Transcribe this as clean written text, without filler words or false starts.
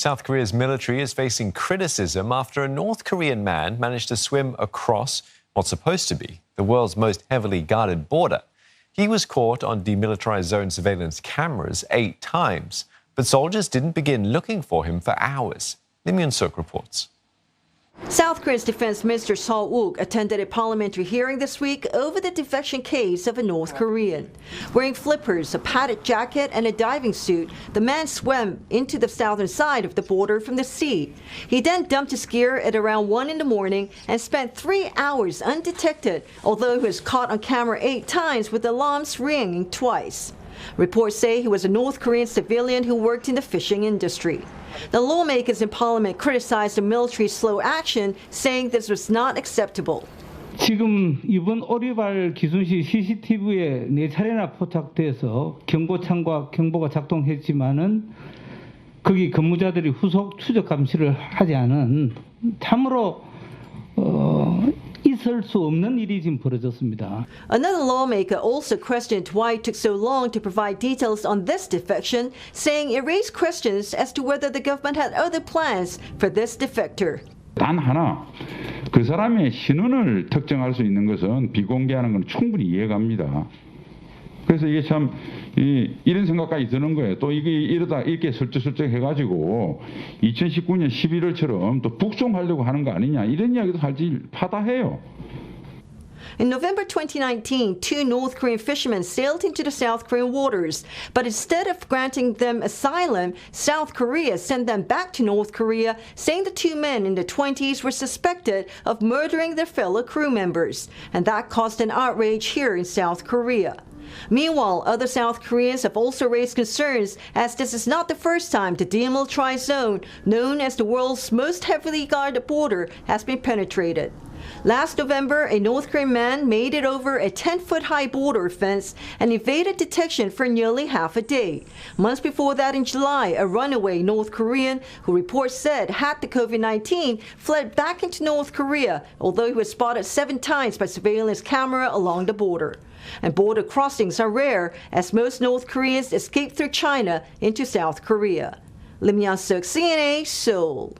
South Korea's military is facing criticism after a North Korean man managed to swim across what's supposed to be the world's most heavily guarded border. He was caught on demilitarized zone surveillance cameras 8 times, but soldiers didn't begin looking for him for hours. Lim Yun-suk reports. South Korea's Defense Minister Seo Wook attended a parliamentary hearing this week over the defection case of a North Korean. Wearing flippers, a padded jacket, and a diving suit, the man swam into the southern side of the border from the sea. He then dumped his gear at around 1 in the morning and spent 3 hours undetected, although he was caught on camera 8 times with alarms ringing twice. Reports say he was a North Korean civilian who worked in the fishing industry. The lawmakers in parliament criticized the military's slow action, saying this was not acceptable. 지금 이번 오리발 기순시 CCTV에 4차례나 포착돼서 경보창과 경보가 작동했지만은 거기 근무자들이 후속 추적 감시를 하지 않은 참으로 있을 수 없는 일이 지금 벌어졌습니다. Another lawmaker also questioned why it took so long to provide details on this defection, saying it raised questions as to whether the government had other plans for this defector. 단 하나, 그 사람의 신원을 특정할 수 있는 것은 비공개하는 건 충분히 이해갑니다. 그래서 이게 참 이런 생각까지 드는 거예요. 또 이게 이러다 이렇게 슬쩍슬쩍 해가지고 2019년 11월처럼 또 북송하려고 하는 거 아니냐 이런 이야기도 사실 파다해요. In November 2019, 2 North Korean fishermen sailed into the South Korean waters. But instead of granting them asylum, South Korea sent them back to North Korea, saying the 2 men in their 20s were suspected of murdering their fellow crew members. And that caused an outrage here in South Korea. Meanwhile, other South Koreans have also raised concerns, as this is not the first time the demilitarized zone, known as the world's most heavily guarded border, has been penetrated. Last November, a North Korean man made it over a 10-foot-high border fence and evaded detection for nearly half a day. Months before that, in July, a runaway North Korean, who reports said had the COVID-19, fled back into North Korea, although he was spotted 7 times by surveillance camera along the border. And border crossings are rare, as most North Koreans escape through China into South Korea. Lim Yun-suk, CNA, Seoul.